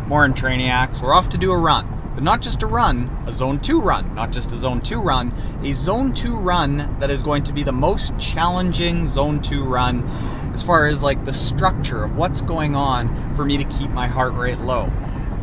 Morning Trainiacs, we're off to do a run, but not just a run, a Zone 2 run, not just a Zone 2 run, a Zone 2 run that is going to be the most challenging Zone 2 run as far as like the structure of what's going on for me to keep my heart rate low.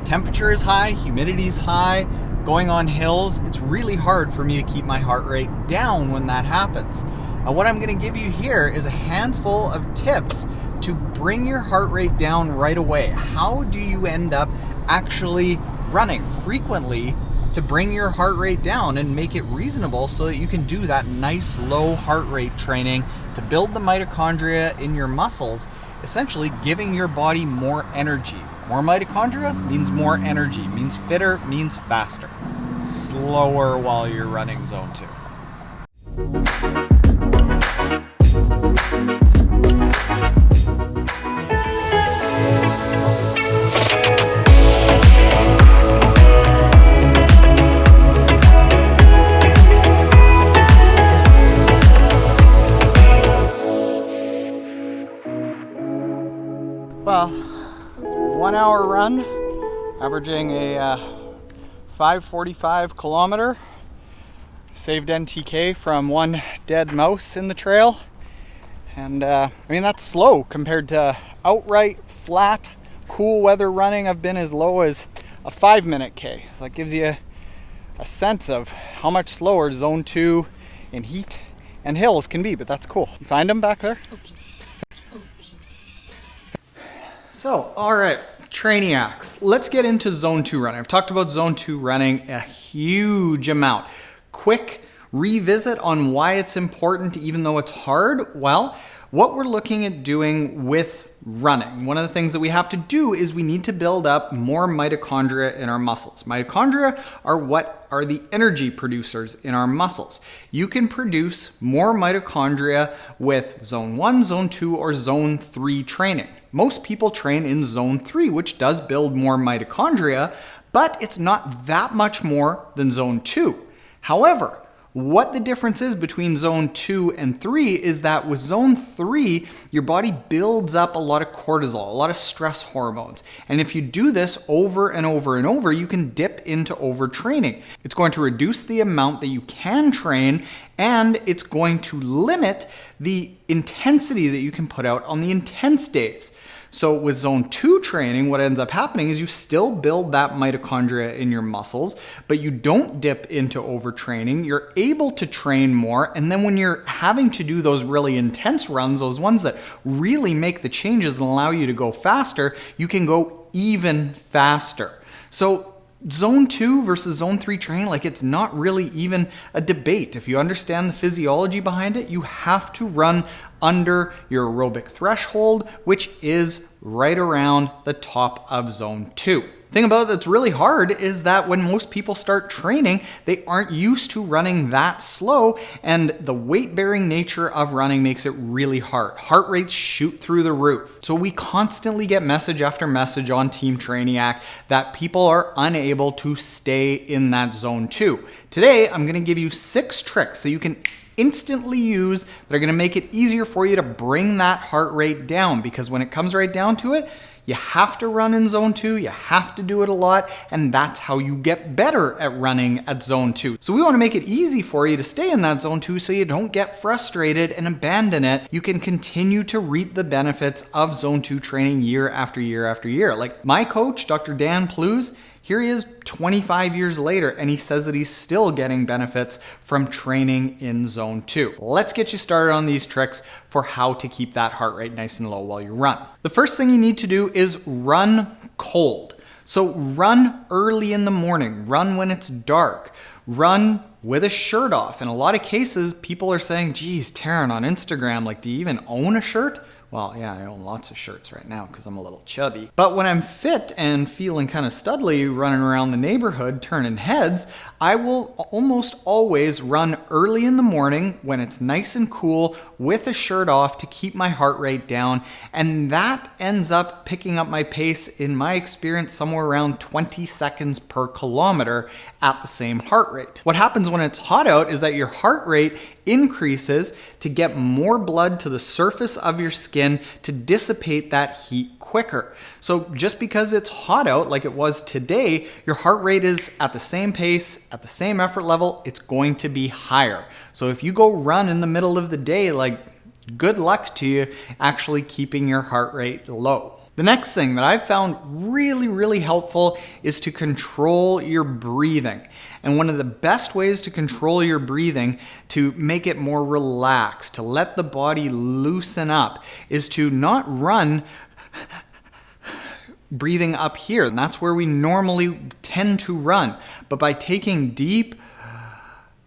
Temperature is high, humidity is high, going on hills, it's really hard for me to keep my heart rate down when that happens. Now what I'm going to give you here is a handful of tips to bring your heart rate down right away. How do you end up actually running frequently to bring your heart rate down and make it reasonable so that you can do that nice low heart rate training to build the mitochondria in your muscles, essentially giving your body more energy. More mitochondria means more energy, means fitter, means faster. Slower while you're running Zone 2. Well, 1 hour run, averaging a 5:45 kilometer. Saved NTK from one dead mouse in the trail. And I mean, that's slow compared to outright, flat, cool weather running. I've been as low as a 5-minute K. So that gives you a sense of how much slower Zone 2 in heat and hills can be, but that's cool. You find them back there? Okay. So, all right, Trainiacs, let's get into Zone 2 running. I've talked about Zone 2 running a huge amount. Quick revisit on why it's important even though it's hard. Well, what we're looking at doing with running, one of the things that we have to do is we need to build up more mitochondria in our muscles. Mitochondria are what are the energy producers in our muscles. You can produce more mitochondria with Zone 1, Zone 2, or Zone 3 training. Most people train in Zone 3, which does build more mitochondria, but it's not that much more than Zone 2. However, what the difference is between Zone 2 and 3 is that with Zone 3, your body builds up a lot of cortisol, a lot of stress hormones. And if you do this over and over and over, you can dip into overtraining. It's going to reduce the amount that you can train, and it's going to limit the intensity that you can put out on the intense days. So with Zone 2 training, what ends up happening is you still build that mitochondria in your muscles, but you don't dip into overtraining. You're able to train more, and then when you're having to do those really intense runs, those ones that really make the changes and allow you to go faster, you can go even faster. So Zone 2 versus Zone 3 training, like it's not really even a debate. If you understand the physiology behind it, you have to run under your aerobic threshold, which is right around the top of Zone 2. The thing about it that's really hard is that when most people start training, they aren't used to running that slow, and the weight-bearing nature of running makes it really hard. Heart rates shoot through the roof. So we constantly get message after message on Team Trainiac that people are unable to stay in that Zone 2. Today, I'm gonna give you 6 tricks so you can instantly use that are gonna make it easier for you to bring that heart rate down, because when it comes right down to it, you have to run in Zone 2, you have to do it a lot, and that's how you get better at running at Zone 2. So we want to make it easy for you to stay in that Zone 2 so you don't get frustrated and abandon it. You can continue to reap the benefits of Zone 2 training year after year after year. Like my coach, Dr. Dan Plews, here he is 25 years later, and he says that he's still getting benefits from training in Zone 2. Let's get you started on these tricks for how to keep that heart rate nice and low while you run. The first thing you need to do is run cold. So run early in the morning, run when it's dark, run with a shirt off. In a lot of cases, people are saying, geez, Taren, on Instagram, like, do you even own a shirt? Well, yeah, I own lots of shirts right now because I'm a little chubby. But when I'm fit and feeling kind of studly running around the neighborhood turning heads, I will almost always run early in the morning when it's nice and cool with a shirt off to keep my heart rate down. And that ends up picking up my pace, in my experience, somewhere around 20 seconds per kilometer at the same heart rate. What happens when it's hot out is that your heart rate increases to get more blood to the surface of your skin to dissipate that heat quicker. So just because it's hot out like it was today, your heart rate is at the same pace, at the same effort level, it's going to be higher. So if you go run in the middle of the day, like, good luck to you actually keeping your heart rate low. The next thing that I've found really helpful is to control your breathing. And one of the best ways to control your breathing, to make it more relaxed, to let the body loosen up, is to not run breathing up here. And that's where we normally tend to run. But by taking deep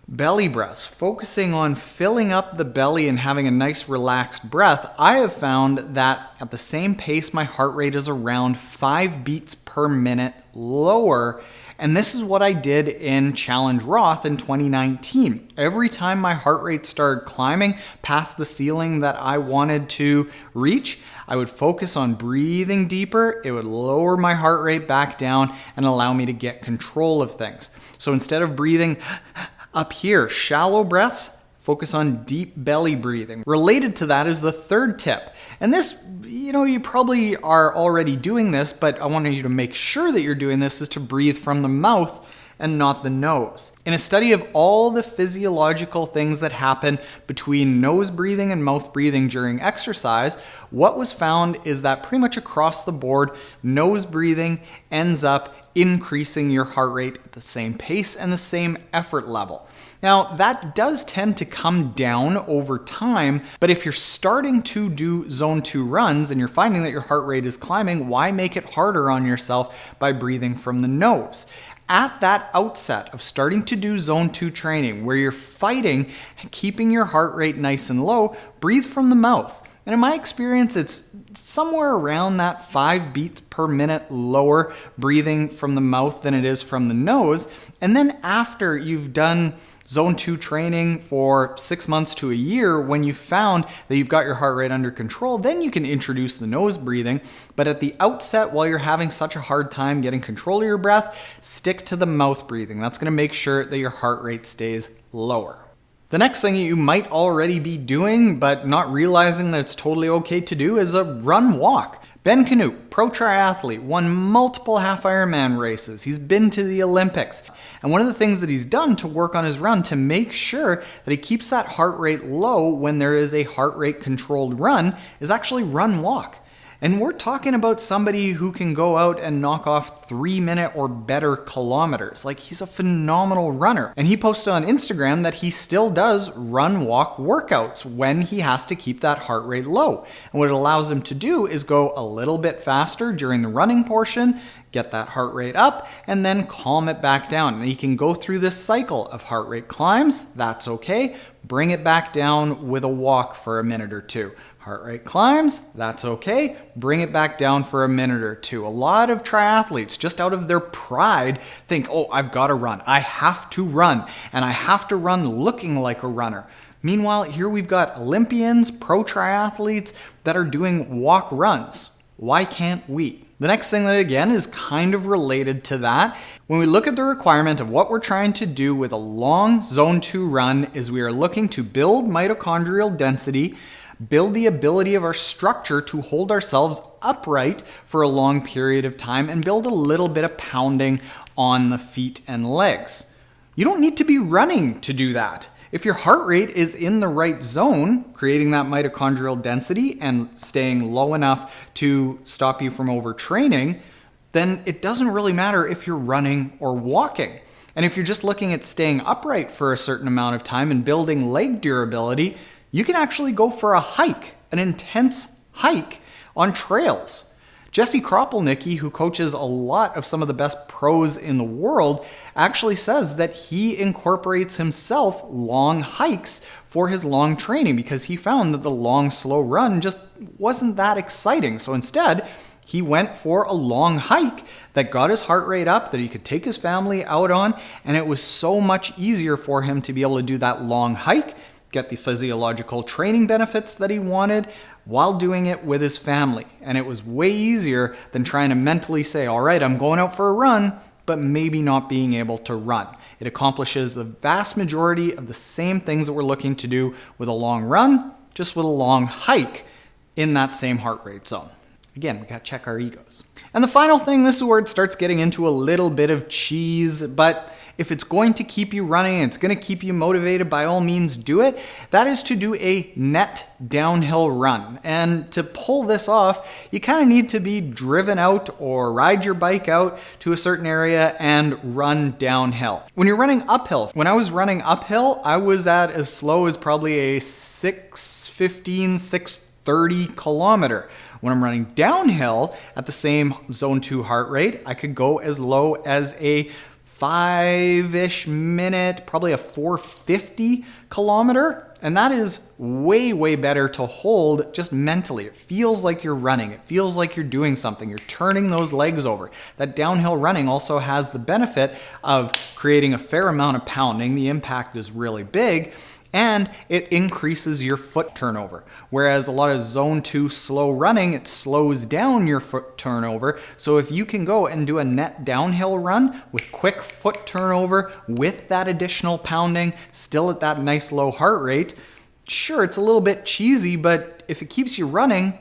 belly breaths, focusing on filling up the belly and having a nice relaxed breath, I have found that at the same pace, my heart rate is around 5 beats per minute lower. And this is what I did in Challenge Roth in 2019. Every time my heart rate started climbing past the ceiling that I wanted to reach, I would focus on breathing deeper. It would lower my heart rate back down and allow me to get control of things. So instead of breathing up here, shallow breaths, focus on deep belly breathing. Related to that is the third tip. And this, you probably are already doing this, but I want you to make sure that you're doing this, is to breathe from the mouth and not the nose. In a study of all the physiological things that happen between nose breathing and mouth breathing during exercise, what was found is that pretty much across the board, nose breathing ends up increasing your heart rate at the same pace and the same effort level. Now, that does tend to come down over time, but if you're starting to do zone 2 runs and you're finding that your heart rate is climbing, why make it harder on yourself by breathing from the nose? At that outset of starting to do zone 2 training, where you're fighting keeping your heart rate nice and low, breathe from the mouth. And in my experience, it's somewhere around that 5 beats per minute lower breathing from the mouth than it is from the nose. And then after you've done zone 2 training for 6 months to a year, when you found that you've got your heart rate under control, then you can introduce the nose breathing. But at the outset, while you're having such a hard time getting control of your breath, stick to the mouth breathing. That's going to make sure that your heart rate stays lower. The next thing you might already be doing, but not realizing that it's totally okay to do, is a run walk. Ben Canute, pro triathlete, won multiple half Ironman races. He's been to the Olympics. And one of the things that he's done to work on his run to make sure that he keeps that heart rate low when there is a heart rate controlled run is actually run walk. And we're talking about somebody who can go out and knock off 3-minute or better kilometers. Like, he's a phenomenal runner. And he posted on Instagram that he still does run walk workouts when he has to keep that heart rate low. And what it allows him to do is go a little bit faster during the running portion, get that heart rate up, and then calm it back down. And he can go through this cycle of heart rate climbs, that's okay. Bring it back down with a walk for a minute or two. Heart rate climbs, that's okay. Bring it back down for a minute or two. A lot of triathletes, just out of their pride, think, oh, I've got to run. I have to run, and I have to run looking like a runner. Meanwhile, here we've got Olympians, pro triathletes that are doing walk runs. Why can't we? The next thing that, again, is kind of related to that, when we look at the requirement of what we're trying to do with a long zone 2 run, is we are looking to build mitochondrial density, build the ability of our structure to hold ourselves upright for a long period of time, and build a little bit of pounding on the feet and legs. You don't need to be running to do that. If your heart rate is in the right zone, creating that mitochondrial density and staying low enough to stop you from overtraining, then it doesn't really matter if you're running or walking. And if you're just looking at staying upright for a certain amount of time and building leg durability, you can actually go for a hike, an intense hike on trails. Jesse Kropelnicki, who coaches a lot of some of the best pros in the world, actually says that he incorporates himself long hikes for his long training because he found that the long, slow run just wasn't that exciting. So instead, he went for a long hike that got his heart rate up, that he could take his family out on, and it was so much easier for him to be able to do that long hike, get the physiological training benefits that he wanted while doing it with his family. And it was way easier than trying to mentally say, all right, I'm going out for a run, but maybe not being able to run. It accomplishes the vast majority of the same things that we're looking to do with a long run, just with a long hike in that same heart rate zone. Again, we got to check our egos. And the final thing, this is where it starts getting into a little bit of cheese, but if it's going to keep you running, it's going to keep you motivated, by all means do it. That is to do a net downhill run. And to pull this off, you kind of need to be driven out or ride your bike out to a certain area and run downhill. When you're running uphill, when I was running uphill, I was at as slow as probably a 6:15, 6:30 kilometer. When I'm running downhill at the same zone 2 heart rate, I could go as low as a 5-ish minute, probably a 4:50 kilometer. And that is way, way better to hold just mentally. It feels like you're running. It feels like you're doing something. You're turning those legs over. That downhill running also has the benefit of creating a fair amount of pounding. The impact is really big. And it increases your foot turnover. Whereas a lot of zone 2 slow running, it slows down your foot turnover. So if you can go and do a net downhill run with quick foot turnover with that additional pounding, still at that nice low heart rate, sure, it's a little bit cheesy, but if it keeps you running,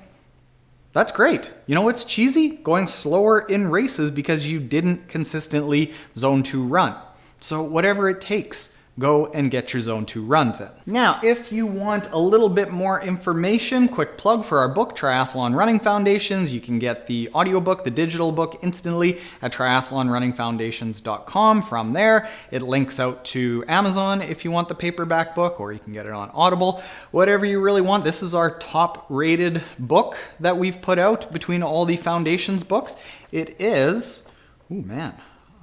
that's great. You know what's cheesy? Going slower in races because you didn't consistently zone 2 run. So whatever it takes, go and get your zone 2 runs in. Now, if you want a little bit more information, quick plug for our book, Triathlon Running Foundations. You can get the audiobook, the digital book instantly at triathlonrunningfoundations.com. From there, it links out to Amazon if you want the paperback book, or you can get it on Audible, whatever you really want. This is our top rated book that we've put out between all the Foundations books. It is, oh man,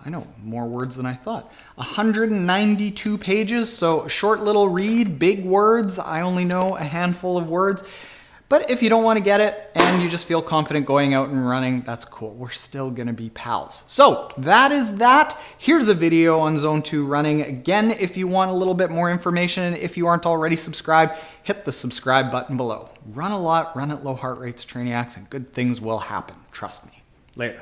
I know more words than I thought. 192 pages, so short little read, big words. I only know a handful of words. But if you don't want to get it and you just feel confident going out and running, that's cool. We're still going to be pals. So that is that. Here's a video on zone 2 running. Again, if you want a little bit more information, and if you aren't already subscribed, hit the subscribe button below. Run a lot, run at low heart rates, Trainiacs, and good things will happen. Trust me. Later.